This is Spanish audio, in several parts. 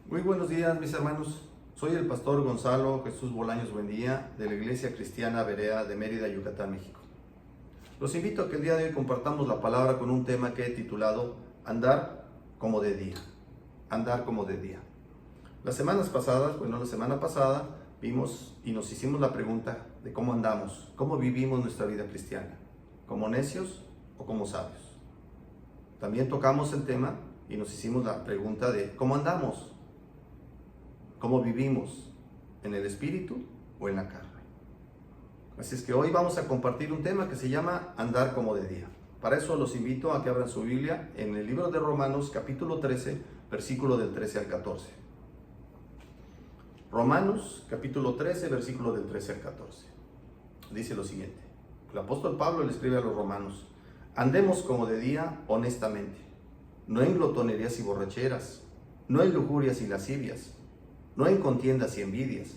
Muy buenos días, mis hermanos. Soy el pastor Gonzalo Jesús Bolaños Buendía de la Iglesia Cristiana Berea de Mérida, Yucatán, México. Los invito a que el día de hoy compartamos la palabra con un tema que he titulado Andar como de día. Andar como de día. La semana pasada vimos y nos hicimos la pregunta de cómo andamos, cómo vivimos nuestra vida cristiana, como necios o como sabios. También tocamos el tema y nos hicimos la pregunta de cómo andamos, cómo vivimos, en el espíritu o en la carne. Así es que hoy vamos a compartir un tema que se llama andar como de día. Para eso los invito a que abran su Biblia en el libro de Romanos, capítulo 13, versículo del 13 al 14. Romanos, capítulo 13, versículo del 13 al 14. Dice lo siguiente. El apóstol Pablo le escribe a los romanos: andemos como de día honestamente, no en glotonerías y borracheras, no en lujurias y lascivias, no en contiendas y envidias,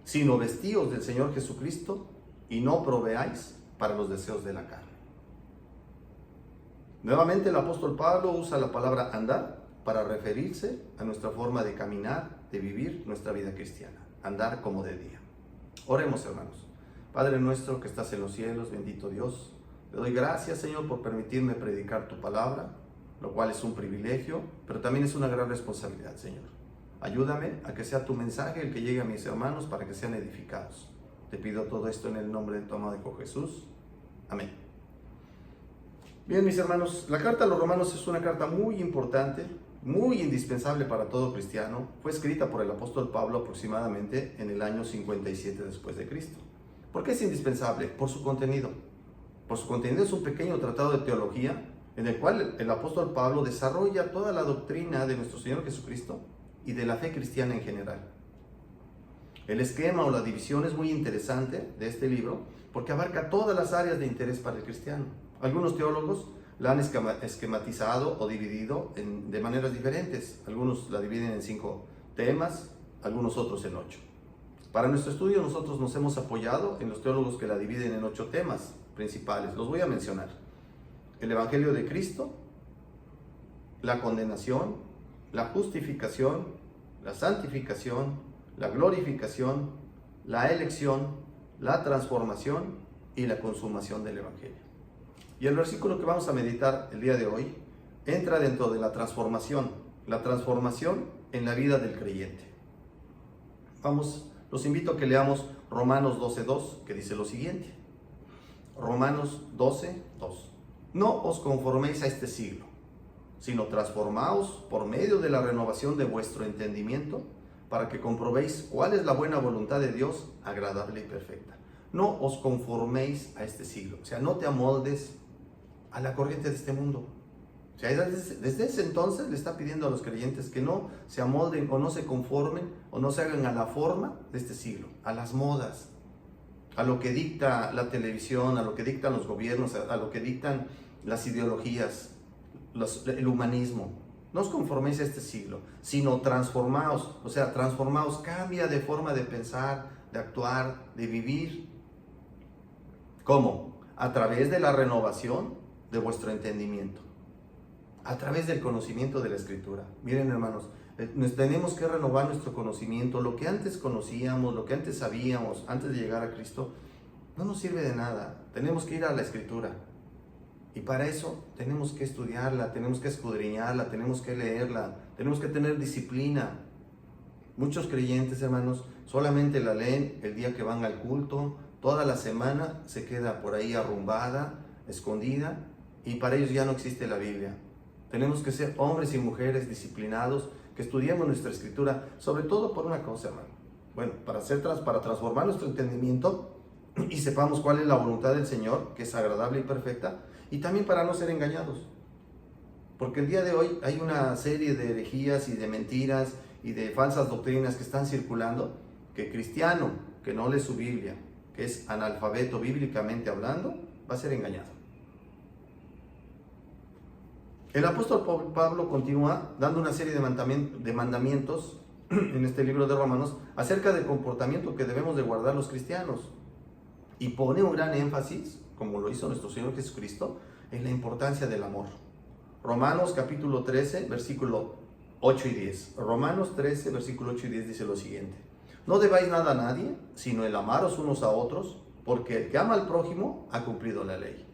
sino vestíos del Señor Jesucristo y no proveáis para los deseos de la carne. Nuevamente el apóstol Pablo usa la palabra andar para referirse a nuestra forma de caminar, de vivir nuestra vida cristiana. Andar como de día. Oremos, hermanos. Padre nuestro que estás en los cielos, bendito Dios, te doy gracias, Señor, por permitirme predicar tu palabra, lo cual es un privilegio, pero también es una gran responsabilidad, Señor. Ayúdame a que sea tu mensaje el que llegue a mis hermanos para que sean edificados. Te pido todo esto en el nombre de tu amado Hijo Jesús. Amén. Bien, mis hermanos, la carta a los romanos es una carta muy importante, muy indispensable para todo cristiano. Fue escrita por el apóstol Pablo aproximadamente en el año 57 después de Cristo. ¿Por qué es indispensable? Por su contenido. Por su contenido es un pequeño tratado de teología en el cual el apóstol Pablo desarrolla toda la doctrina de nuestro Señor Jesucristo y de la fe cristiana en general. El esquema o la división es muy interesante de este libro porque abarca todas las áreas de interés para el cristiano. Algunos teólogos la han esquematizado o dividido de maneras diferentes. Algunos la dividen en 5 temas, algunos otros en 8. Para nuestro estudio nosotros nos hemos apoyado en los teólogos que la dividen en 8 temas principales. Los voy a mencionar: el Evangelio de Cristo, la condenación, la justificación, la santificación, la glorificación, la elección, la transformación y la consumación del Evangelio. Y el versículo que vamos a meditar el día de hoy entra dentro de la transformación en la vida del creyente. Los invito a que leamos Romanos 12:2, que dice lo siguiente. Romanos 12:2. No os conforméis a este siglo, sino transformaos por medio de la renovación de vuestro entendimiento, para que comprobéis cuál es la buena voluntad de Dios, agradable y perfecta. No os conforméis a este siglo, o sea, no te amoldes a la corriente de este mundo. O sea, desde ese entonces le está pidiendo a los creyentes que no se amolden o no se conformen o no se hagan a la forma de este siglo, a las modas, a lo que dicta la televisión, a lo que dictan los gobiernos, a lo que dictan las ideologías, el humanismo. No os conforméis a este siglo, sino transformaos. O sea, transformaos, cambia de forma de pensar, de actuar, de vivir. ¿Cómo? A través de la renovación de vuestro entendimiento, a través del conocimiento de la Escritura. Miren, hermanos, tenemos que renovar nuestro conocimiento. Lo que antes conocíamos, lo que antes sabíamos, antes de llegar a Cristo, no nos sirve de nada. Tenemos que ir a la Escritura. Y para eso tenemos que estudiarla, tenemos que escudriñarla, tenemos que leerla, tenemos que tener disciplina. Muchos creyentes, hermanos, solamente la leen el día que van al culto. Toda la semana se queda por ahí arrumbada, escondida, y para ellos ya no existe la Biblia. Tenemos que ser hombres y mujeres disciplinados, que estudiemos nuestra Escritura, sobre todo por una cosa, hermano. Bueno, para transformar nuestro entendimiento y sepamos cuál es la voluntad del Señor, que es agradable y perfecta, y también para no ser engañados. Porque el día de hoy hay una serie de herejías y de mentiras y de falsas doctrinas que están circulando, que cristiano que no lee su Biblia, que es analfabeto bíblicamente hablando, va a ser engañado. El apóstol Pablo continúa dando una serie de mandamientos en este libro de Romanos acerca del comportamiento que debemos de guardar los cristianos, y pone un gran énfasis, como lo hizo nuestro Señor Jesucristo, en la importancia del amor. Romanos capítulo 13, versículo 8 y 10. Romanos 13, versículo 8 y 10 dice lo siguiente. No debáis nada a nadie, sino el amaros unos a otros, porque el que ama al prójimo ha cumplido la ley.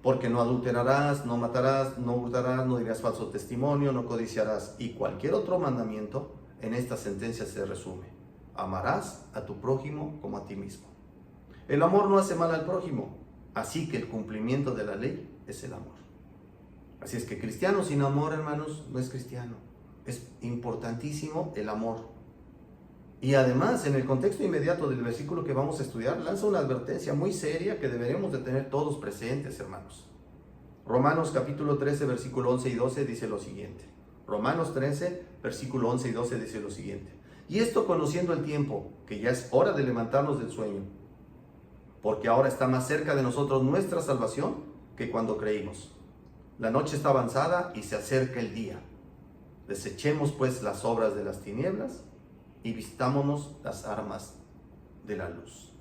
Porque no adulterarás, no matarás, no hurtarás, no dirás falso testimonio, no codiciarás. Y cualquier otro mandamiento en esta sentencia se resume. Amarás a tu prójimo como a ti mismo. El amor no hace mal al prójimo, así que el cumplimiento de la ley es el amor. Así es que cristiano sin amor, hermanos, no es cristiano. Es importantísimo el amor. Y además, en el contexto inmediato del versículo que vamos a estudiar, lanza una advertencia muy seria que deberemos de tener todos presentes, hermanos. Romanos capítulo 13, versículo 11 y 12 dice lo siguiente. Romanos 13, versículo 11 y 12 dice lo siguiente. Y esto conociendo el tiempo, que ya es hora de levantarnos del sueño, porque ahora está más cerca de nosotros nuestra salvación que cuando creímos. La noche está avanzada y se acerca el día. Desechemos pues las obras de las tinieblas y vistámonos las armas de la luz.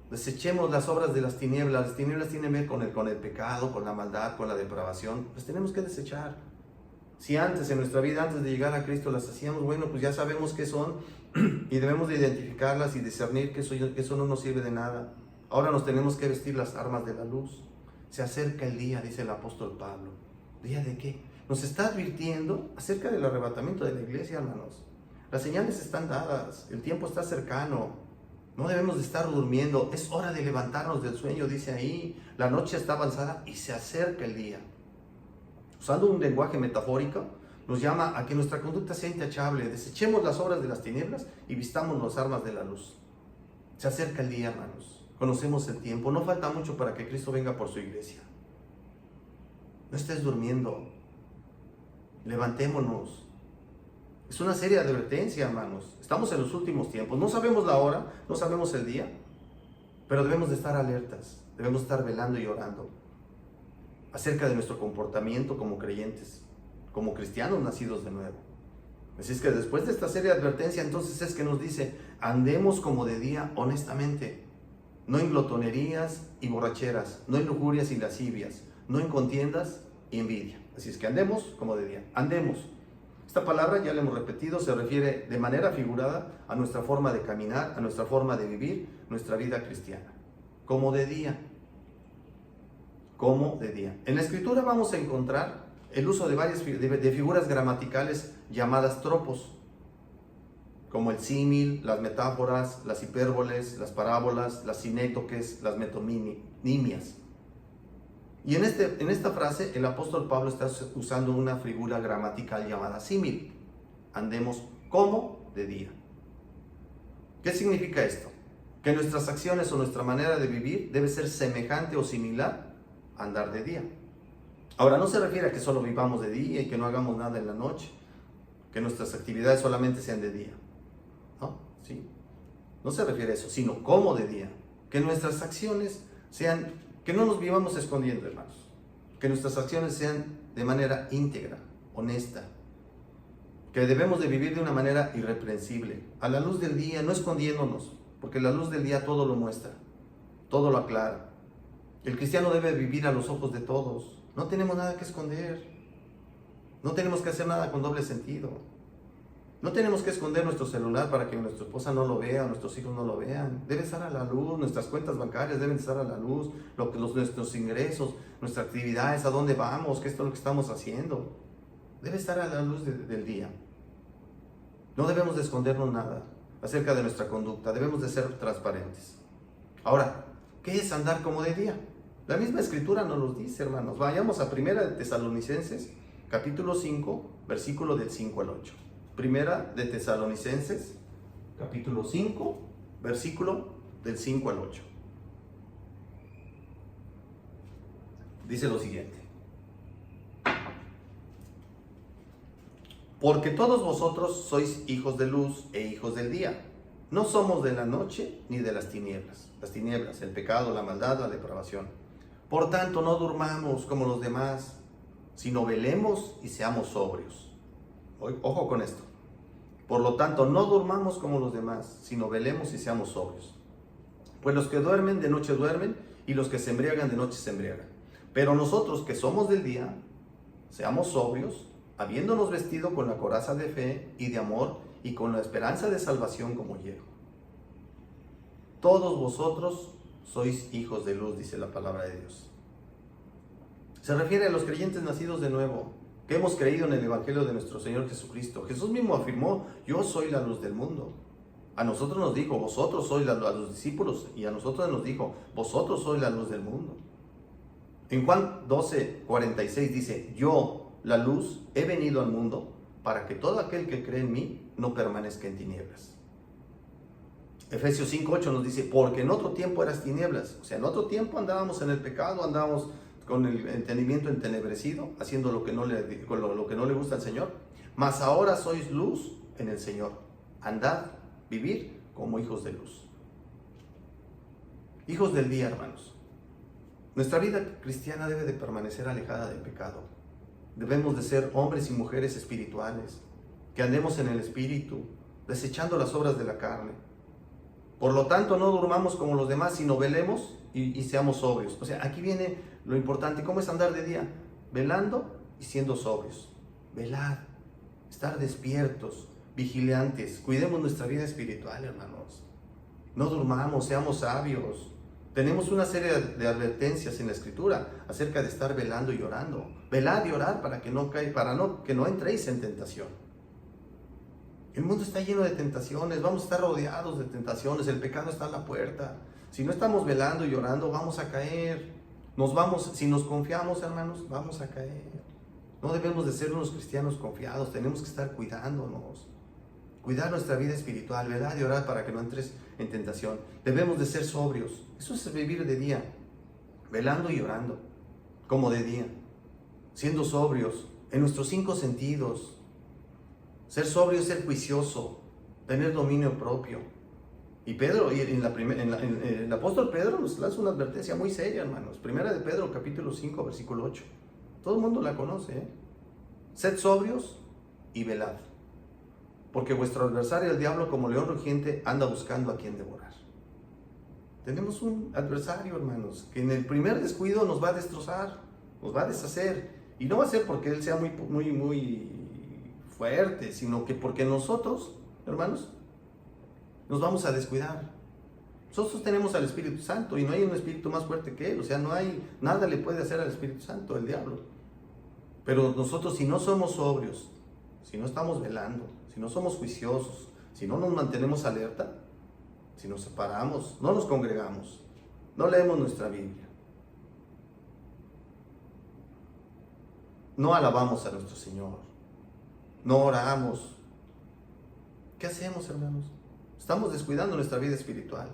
Desechemos las obras de las tinieblas. Las tinieblas tienen que ver con el pecado, con la maldad, con la depravación. Pues tenemos que desechar. Si antes en nuestra vida, antes de llegar a Cristo, las hacíamos, bueno, pues ya sabemos qué son y debemos de identificarlas y discernir que eso no nos sirve de nada. Ahora nos tenemos que vestir las armas de la luz. Se acerca el día, dice el apóstol Pablo. ¿Día de qué? Nos está advirtiendo acerca del arrebatamiento de la iglesia, hermanos. Las señales están dadas, el tiempo está cercano, no debemos de estar durmiendo, es hora de levantarnos del sueño, dice ahí, la noche está avanzada y se acerca el día. Usando un lenguaje metafórico, nos llama a que nuestra conducta sea intachable, desechemos las obras de las tinieblas y vistamos las armas de la luz. Se acerca el día, hermanos, conocemos el tiempo, no falta mucho para que Cristo venga por su iglesia. No estés durmiendo, levantémonos. Es una seria advertencia, hermanos. Estamos en los últimos tiempos. No sabemos la hora, no sabemos el día, pero debemos de estar alertas, debemos estar velando y orando acerca de nuestro comportamiento como creyentes, como cristianos nacidos de nuevo. Así es que después de esta seria advertencia, entonces es que nos dice, andemos como de día honestamente, no en glotonerías y borracheras, no en lujurias y lascivias, no en contiendas y envidia. Así es que andemos como de día, andemos. Esta palabra, ya la hemos repetido, se refiere de manera figurada a nuestra forma de caminar, a nuestra forma de vivir nuestra vida cristiana. Como de día. Como de día. En la Escritura vamos a encontrar el uso de varias de figuras gramaticales llamadas tropos, como el símil, las metáforas, las hipérboles, las parábolas, las sinécdoques, las metonimias. Y en esta frase el apóstol Pablo está usando una figura gramatical llamada símil. Andemos como de día. ¿Qué significa esto? Que nuestras acciones o nuestra manera de vivir debe ser semejante o similar a andar de día. Ahora, no se refiere a que solo vivamos de día y que no hagamos nada en la noche, que nuestras actividades solamente sean de día. ¿No? ¿Sí? No se refiere a eso, sino como de día. Que nuestras acciones sean, que no nos vivamos escondiendo, hermanos. Que nuestras acciones sean de manera íntegra, honesta. Que debemos de vivir de una manera irreprensible, a la luz del día, no escondiéndonos, porque la luz del día todo lo muestra, todo lo aclara. El cristiano debe vivir a los ojos de todos. No tenemos nada que esconder. No tenemos que hacer nada con doble sentido. No tenemos que esconder nuestro celular para que nuestra esposa no lo vea, nuestros hijos no lo vean. Debe estar a la luz, nuestras cuentas bancarias deben estar a la luz, nuestros ingresos, nuestras actividades, a dónde vamos, qué es lo que estamos haciendo. Debe estar a la luz del día. No debemos de escondernos nada acerca de nuestra conducta, debemos de ser transparentes. Ahora, ¿qué es andar como de día? La misma Escritura nos lo dice, hermanos. Vayamos a Primera de Tesalonicenses, capítulo 5, versículo del 5 al 8. Primera de Tesalonicenses, capítulo 5, versículo del 5 al 8. Dice lo siguiente. Porque todos vosotros sois hijos de luz e hijos del día. No somos de la noche ni de las tinieblas. Las tinieblas, el pecado, la maldad, la depravación. Por tanto, no durmamos como los demás, sino velemos y seamos sobrios. Ojo con esto. Por lo tanto, no durmamos como los demás, sino velemos y seamos sobrios. Pues los que duermen de noche duermen, y los que se embriagan de noche se embriagan. Pero nosotros que somos del día, seamos sobrios, habiéndonos vestido con la coraza de fe y de amor y con la esperanza de salvación como yelmo. Todos vosotros sois hijos de luz, dice la palabra de Dios. Se refiere a los creyentes nacidos de nuevo, que hemos creído en el Evangelio de nuestro Señor Jesucristo. Jesús mismo afirmó: yo soy la luz del mundo. A nosotros nos dijo: vosotros sois a los discípulos, y a nosotros nos dijo: vosotros sois la luz del mundo. En Juan 12:46 dice: yo, la luz, he venido al mundo para que todo aquel que cree en mí no permanezca en tinieblas. Efesios 5:8 nos dice: porque en otro tiempo eras tinieblas. O sea, en otro tiempo andábamos en el pecado, andábamos con el entendimiento entenebrecido, haciendo lo que no le gusta al Señor. Mas ahora sois luz en el Señor. Andad, vivir como hijos de luz. Hijos del día, hermanos. Nuestra vida cristiana debe de permanecer alejada del pecado. Debemos de ser hombres y mujeres espirituales, que andemos en el Espíritu, desechando las obras de la carne. Por lo tanto, no durmamos como los demás, sino velemos y seamos sobrios. O sea, aquí viene lo importante. ¿Cómo es andar de día? Velando y siendo sobrios. Velad, estar despiertos, vigilantes. Cuidemos nuestra vida espiritual, hermanos. No durmamos, seamos sabios. Tenemos una serie de advertencias en la Escritura acerca de estar velando y orando. Velad y orad para que no entréis en tentación. El mundo está lleno de tentaciones, vamos a estar rodeados de tentaciones, el pecado está a la puerta. Si no estamos velando y orando, vamos a caer. Si nos confiamos, hermanos, vamos a caer. No debemos de ser unos cristianos confiados, tenemos que estar cuidándonos. Cuidar nuestra vida espiritual, velar y orar para que no entres en tentación. Debemos de ser sobrios. Eso es vivir de día, velando y orando, como de día, siendo sobrios en nuestros 5 sentidos. Ser sobrio es ser juicioso, tener dominio propio. Y Pedro, el apóstol Pedro nos lanza una advertencia muy seria, hermanos. Primera de Pedro, capítulo 5, versículo 8. Todo el mundo la conoce, ¿eh? Sed sobrios y velad, porque vuestro adversario, el diablo, como león rugiente, anda buscando a quien devorar. Tenemos un adversario, hermanos, que en el primer descuido nos va a destrozar, nos va a deshacer. Y no va a ser porque él sea muy fuerte, sino que porque nosotros, hermanos, nos vamos a descuidar. Nosotros tenemos al Espíritu Santo y no hay un espíritu más fuerte que él. O sea, nada le puede hacer al Espíritu Santo, el diablo. Pero nosotros, si no somos sobrios, si no estamos velando, si no somos juiciosos, si no nos mantenemos alerta, si nos separamos, no nos congregamos, no leemos nuestra Biblia, no alabamos a nuestro Señor, no oramos, ¿qué hacemos, hermanos? Estamos descuidando nuestra vida espiritual.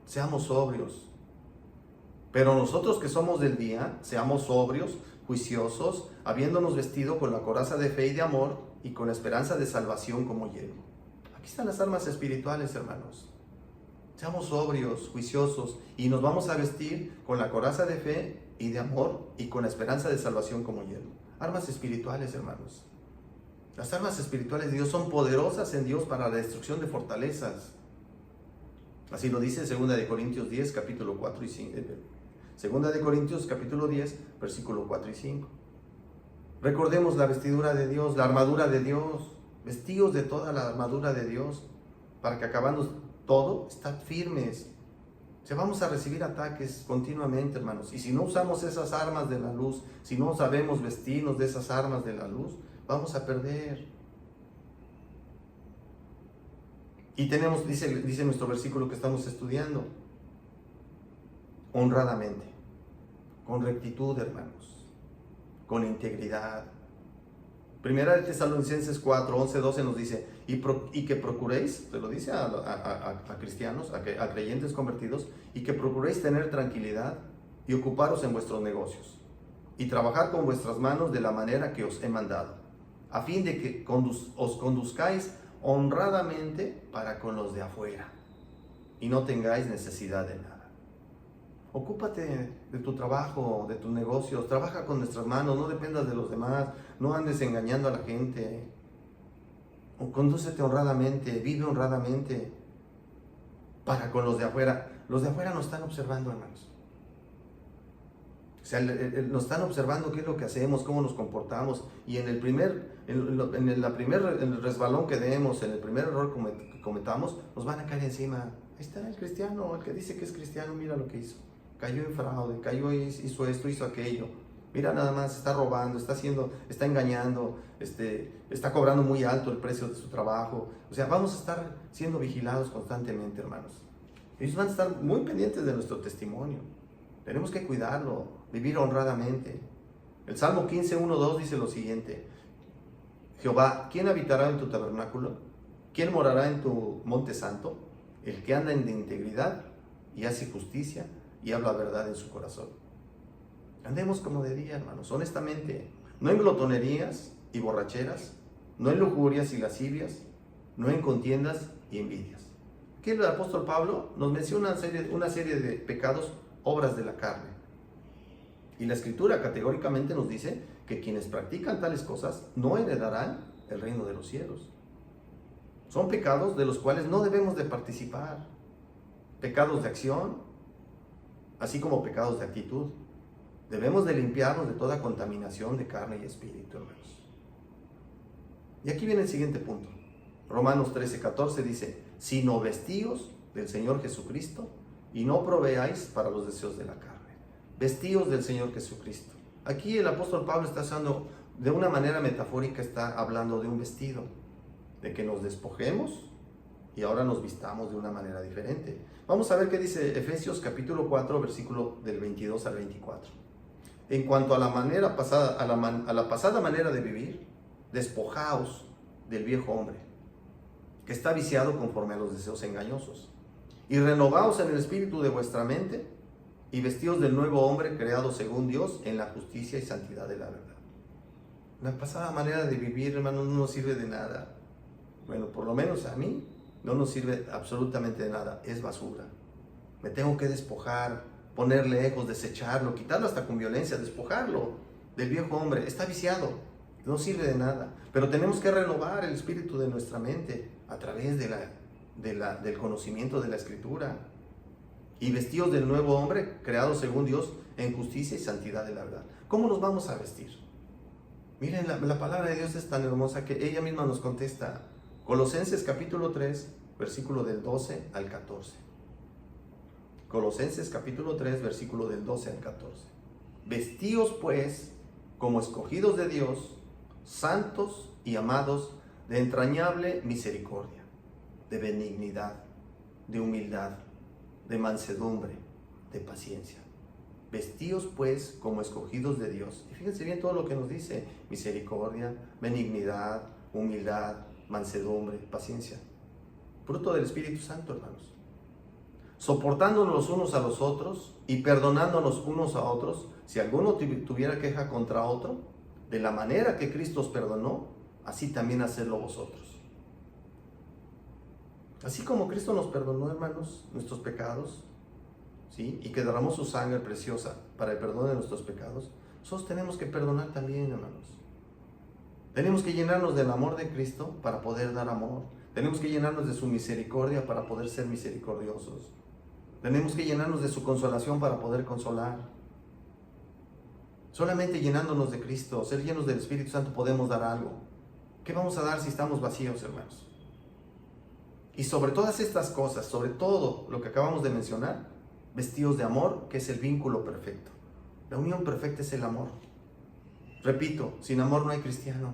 Seamos sobrios. Pero nosotros que somos del día, seamos sobrios, juiciosos, habiéndonos vestido con la coraza de fe y de amor y con la esperanza de salvación como yelmo. Aquí están las armas espirituales, hermanos. Seamos sobrios, juiciosos, y nos vamos a vestir con la coraza de fe y de amor y con la esperanza de salvación como yelmo. Armas espirituales, hermanos. Las armas espirituales de Dios son poderosas en Dios para la destrucción de fortalezas. Así lo dice 2 de Corintios 10, capítulo 4 y 5. 2 de Corintios, capítulo 10, versículo 4 y 5. Recordemos la vestidura de Dios, la armadura de Dios. Vestidos de toda la armadura de Dios, para que acabando todo, estad firmes. O sea, vamos a recibir ataques continuamente, hermanos. Y si no usamos esas armas de la luz, si no sabemos vestirnos de esas armas de la luz, vamos a perder. Y tenemos, dice nuestro versículo que estamos estudiando, honradamente, con rectitud, hermanos, con integridad. Primera de Tesalonicenses 4, 11, 12 nos dice, y que procuréis, se lo dice a cristianos, a creyentes convertidos, y que procuréis tener tranquilidad y ocuparos en vuestros negocios, y trabajar con vuestras manos de la manera que os he mandado, a fin de que os conduzcáis honradamente para con los de afuera, y no tengáis necesidad de nada. Ocúpate de tu trabajo, de tus negocios, trabaja con nuestras manos, no dependas de los demás, no andes engañando a la gente. Condúcete honradamente, vive honradamente para con los de afuera. Los de afuera nos están observando, hermanos. sea, nos están observando qué es lo que hacemos, cómo nos comportamos, y en el resbalón que demos, en el primer error que cometamos, nos van a caer encima. Ahí está el cristiano, el que dice que es cristiano, mira lo que hizo. Cayó en fraude, hizo esto, hizo aquello. Mira nada más, está robando, está engañando, está cobrando muy alto el precio de su trabajo. O sea, vamos a estar siendo vigilados constantemente, hermanos. Ellos van a estar muy pendientes de nuestro testimonio. Tenemos que cuidarlo, vivir honradamente. El Salmo 15, 1, 2 dice lo siguiente: Jehová, ¿quién habitará en tu tabernáculo? ¿Quién morará en tu monte santo? El que anda en integridad y hace justicia y habla verdad en su corazón. Andemos como de día, hermanos, honestamente, no en glotonerías y borracheras, no en lujurias y lascivias, no en contiendas y envidias. Aquí el apóstol Pablo nos menciona una serie de pecados, obras de la carne. Y la Escritura categóricamente nos dice que quienes practican tales cosas no heredarán el reino de los cielos. Son pecados de los cuales no debemos de participar. Pecados de acción, así como pecados de actitud. Debemos de limpiarnos de toda contaminación de carne y espíritu, hermanos. Y aquí viene el siguiente punto. Romanos 13, 14 dice: sino vestíos del Señor Jesucristo y no proveáis para los deseos de la carne. Vestíos del Señor Jesucristo. Aquí el apóstol Pablo está usando, de una manera metafórica, está hablando de un vestido, de que nos despojemos y ahora nos vistamos de una manera diferente. Vamos a ver qué dice Efesios capítulo 4, versículo del 22 al 24. En cuanto a la manera pasada, a la pasada manera de vivir, despojaos del viejo hombre, que está viciado conforme a los deseos engañosos, y renovaos en el espíritu de vuestra mente, y vestíos del nuevo hombre creado según Dios en la justicia y santidad de la verdad. La pasada manera de vivir, hermano, no nos sirve de nada. Bueno, por lo menos a mí no nos sirve absolutamente de nada. Es basura. Me tengo que despojar, poner lejos, desecharlo, quitarlo hasta con violencia, despojarlo del viejo hombre. Está viciado, no sirve de nada. Pero tenemos que renovar el espíritu de nuestra mente a través del conocimiento de la Escritura. Y vestidos del nuevo hombre, creado según Dios en justicia y santidad de la verdad. ¿Cómo nos vamos a vestir? Miren, la palabra de Dios es tan hermosa que ella misma nos contesta. Colosenses capítulo 3, versículo del 12 al 14. Colosenses capítulo 3, versículo del 12 al 14. Vestíos pues como escogidos de Dios, santos y amados, de entrañable misericordia, de benignidad, de humildad, de mansedumbre, de paciencia. Vestíos pues como escogidos de Dios. Y fíjense bien todo lo que nos dice: misericordia, benignidad, humildad, mansedumbre, paciencia. Fruto del Espíritu Santo, hermanos. Soportándonos los unos a los otros y perdonándonos unos a otros, si alguno tuviera queja contra otro, de la manera que Cristo os perdonó, así también hacedlo vosotros. Así como Cristo nos perdonó, hermanos, nuestros pecados, ¿sí?, y que derramó su sangre preciosa para el perdón de nuestros pecados, nosotros tenemos que perdonar también, hermanos. Tenemos que llenarnos del amor de Cristo para poder dar amor. Tenemos que llenarnos de su misericordia para poder ser misericordiosos. Tenemos que llenarnos de su consolación para poder consolar. Solamente llenándonos de Cristo, ser llenos del Espíritu Santo, podemos dar algo. ¿Qué vamos a dar si estamos vacíos, hermanos? Y sobre todas estas cosas, sobre todo lo que acabamos de mencionar, vestidos de amor, que es el vínculo perfecto. La unión perfecta es el amor. Repito, sin amor no hay cristiano.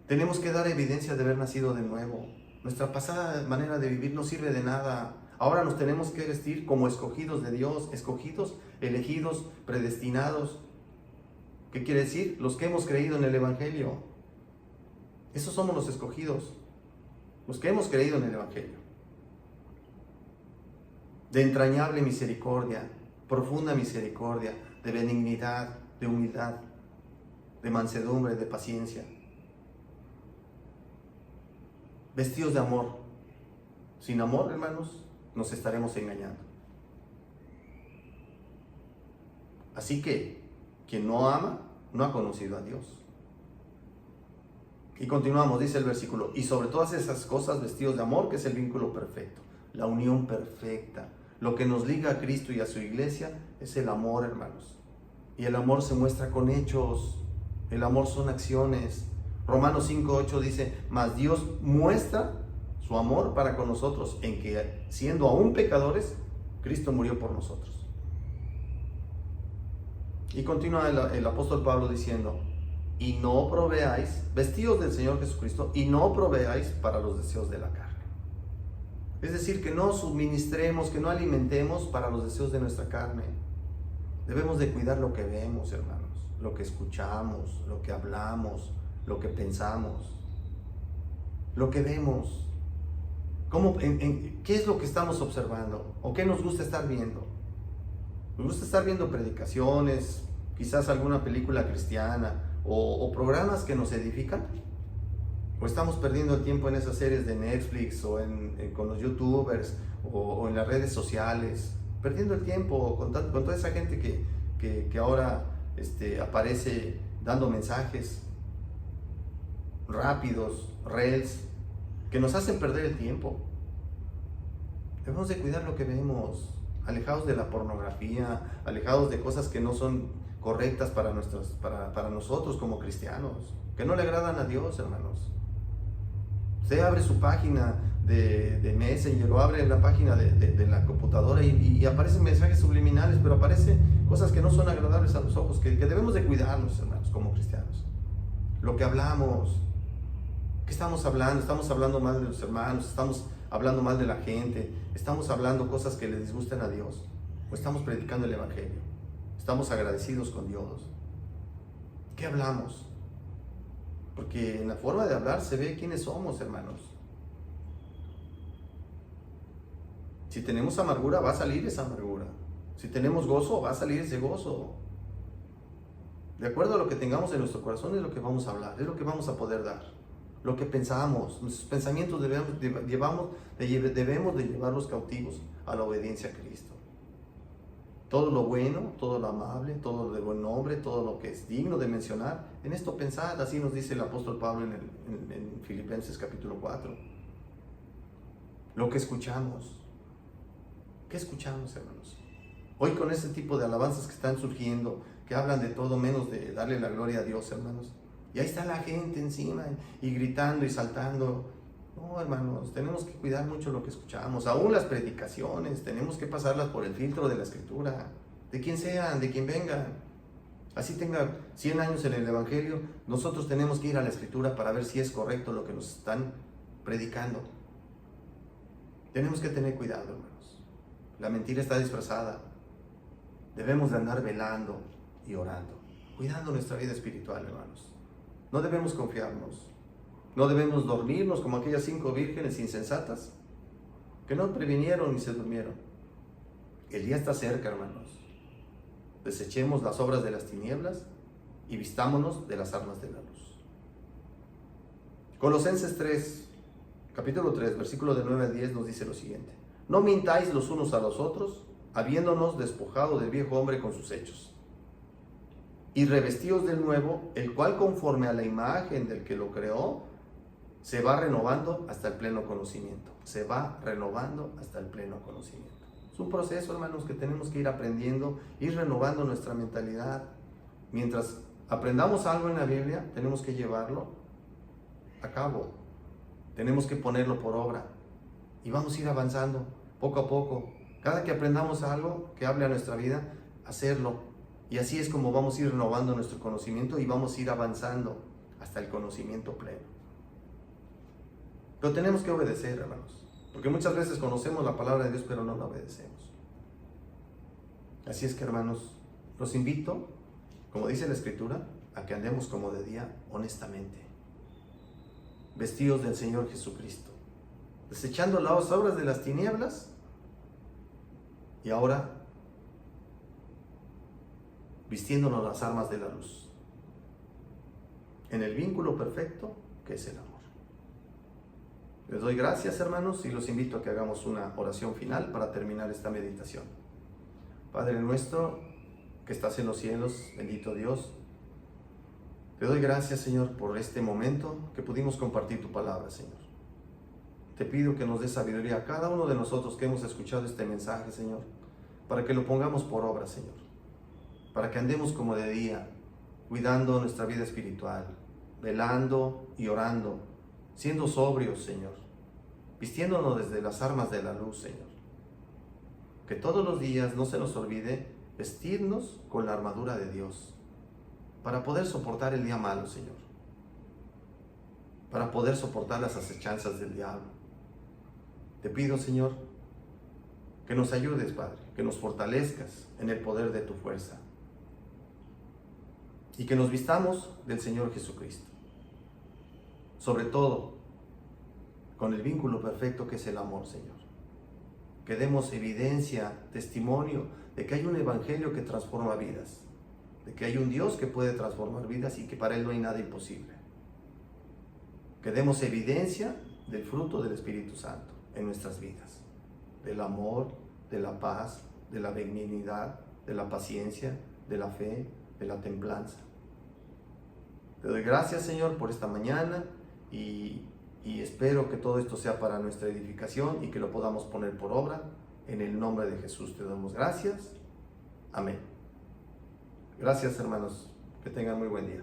Tenemos que dar evidencia de haber nacido de nuevo. Nuestra pasada manera de vivir no sirve de nada. Ahora nos tenemos que vestir como escogidos de Dios, escogidos, elegidos, predestinados. ¿Qué quiere decir? Los que hemos creído en el Evangelio. Esos somos los escogidos. Los que hemos creído en el Evangelio. De entrañable misericordia, profunda misericordia, de benignidad, de humildad, de mansedumbre, de paciencia. Vestidos de amor. Sin amor, hermanos, nos estaremos engañando. Así que, quien no ama, no ha conocido a Dios. Y continuamos, dice el versículo: y sobre todas esas cosas vestidos de amor, que es el vínculo perfecto, la unión perfecta, lo que nos liga a Cristo y a su iglesia, es el amor, hermanos. Y el amor se muestra con hechos. El amor son acciones. Romanos 5:8 dice, mas Dios muestra su amor para con nosotros en que, siendo aún pecadores, Cristo murió por nosotros. Y continúa el apóstol Pablo diciendo, y no proveáis, vestidos del Señor Jesucristo, y no proveáis para los deseos de la carne. Es decir, que no suministremos, que no alimentemos para los deseos de nuestra carne. Debemos de cuidar lo que vemos, hermanos, lo que escuchamos, lo que hablamos, lo que pensamos, lo que vemos. ¿Qué es lo que estamos observando? ¿O qué nos gusta estar viendo? Nos gusta estar viendo predicaciones, quizás alguna película cristiana, o programas que nos edifican, o estamos perdiendo el tiempo en esas series de Netflix o con los youtubers o en las redes sociales, perdiendo el tiempo con toda esa gente que ahora aparece dando mensajes rápidos, reels, que nos hacen perder el tiempo. Debemos de cuidar lo que vemos, alejados de la pornografía, alejados de cosas que no son correctas para nosotros como cristianos, que no le agradan a Dios, hermanos. Usted abre su página de Messenger o abre la página de la computadora y aparecen mensajes subliminales, pero aparecen cosas que no son agradables a los ojos, que debemos de cuidarnos, hermanos, como cristianos. Lo que hablamos, ¿qué estamos hablando? ¿Estamos hablando mal de los hermanos? ¿Estamos hablando mal de la gente? ¿Estamos hablando cosas que le disgusten a Dios? ¿O estamos predicando el Evangelio? ¿Estamos agradecidos con Dios? ¿Qué hablamos? Porque en la forma de hablar se ve quiénes somos, hermanos. Si tenemos amargura, va a salir esa amargura. Si tenemos gozo, va a salir ese gozo. De acuerdo a lo que tengamos en nuestro corazón es lo que vamos a hablar, es lo que vamos a poder dar. Lo que pensamos, nuestros pensamientos debemos de llevarlos cautivos a la obediencia a Cristo. Todo lo bueno, todo lo amable, todo lo de buen nombre, todo lo que es digno de mencionar, en esto pensad, así nos dice el apóstol Pablo en Filipenses capítulo 4. Lo que escuchamos. ¿Qué escuchamos, hermanos? Hoy con ese tipo de alabanzas que están surgiendo, que hablan de todo menos de darle la gloria a Dios, hermanos. Y ahí está la gente encima y gritando y saltando. No, hermanos, tenemos que cuidar mucho lo que escuchamos. Aún las predicaciones, tenemos que pasarlas por el filtro de la Escritura. De quien sean, de quien vengan. Así tenga 100 años en el Evangelio, nosotros tenemos que ir a la Escritura para ver si es correcto lo que nos están predicando. Tenemos que tener cuidado, hermanos. La mentira está disfrazada. Debemos de andar velando y orando, cuidando nuestra vida espiritual, hermanos. No debemos confiarnos. No debemos dormirnos como aquellas 5 vírgenes insensatas que no previnieron ni se durmieron. El día está cerca, hermanos. Desechemos las obras de las tinieblas y vistámonos de las armas de la luz. Colosenses 3, capítulo 3, versículo de 9 a 10 nos dice lo siguiente. No mintáis los unos a los otros, habiéndonos despojado del viejo hombre con sus hechos, y revestidos del nuevo, el cual conforme a la imagen del que lo creó, se va renovando hasta el pleno conocimiento. Se va renovando hasta el pleno conocimiento. Es un proceso, hermanos, que tenemos que ir aprendiendo, ir renovando nuestra mentalidad. Mientras aprendamos algo en la Biblia, tenemos que llevarlo a cabo. Tenemos que ponerlo por obra. Y vamos a ir avanzando poco a poco. Cada que aprendamos algo que hable a nuestra vida, hacerlo. Y así es como vamos a ir renovando nuestro conocimiento y vamos a ir avanzando hasta el conocimiento pleno. Pero tenemos que obedecer, hermanos, porque muchas veces conocemos la palabra de Dios, pero no la obedecemos. Así es que, hermanos, los invito, como dice la Escritura, a que andemos como de día honestamente, vestidos del Señor Jesucristo, desechando las obras de las tinieblas y ahora vistiéndonos las armas de la luz, en el vínculo perfecto que es el amor. Les doy gracias, hermanos, y los invito a que hagamos una oración final para terminar esta meditación. Padre nuestro, que estás en los cielos, bendito Dios, te doy gracias, Señor, por este momento que pudimos compartir tu palabra, Señor. Te pido que nos des sabiduría a cada uno de nosotros que hemos escuchado este mensaje, Señor, para que lo pongamos por obra, Señor, para que andemos como de día, cuidando nuestra vida espiritual, velando y orando, siendo sobrios, Señor, vistiéndonos desde las armas de la luz, Señor. Que todos los días no se nos olvide vestirnos con la armadura de Dios, para poder soportar el día malo, Señor, para poder soportar las acechanzas del diablo. Te pido, Señor, que nos ayudes, Padre, que nos fortalezcas en el poder de tu fuerza y que nos vistamos del Señor Jesucristo. Sobre todo, con el vínculo perfecto que es el amor, Señor. Que demos evidencia, testimonio de que hay un evangelio que transforma vidas, de que hay un Dios que puede transformar vidas y que para Él no hay nada imposible. Que demos evidencia del fruto del Espíritu Santo en nuestras vidas, del amor, de la paz, de la benignidad, de la paciencia, de la fe, de la templanza. Te doy gracias, Señor, por esta mañana y espero que todo esto sea para nuestra edificación y que lo podamos poner por obra. En el nombre de Jesús te damos gracias. Amén. Gracias, hermanos. Que tengan muy buen día.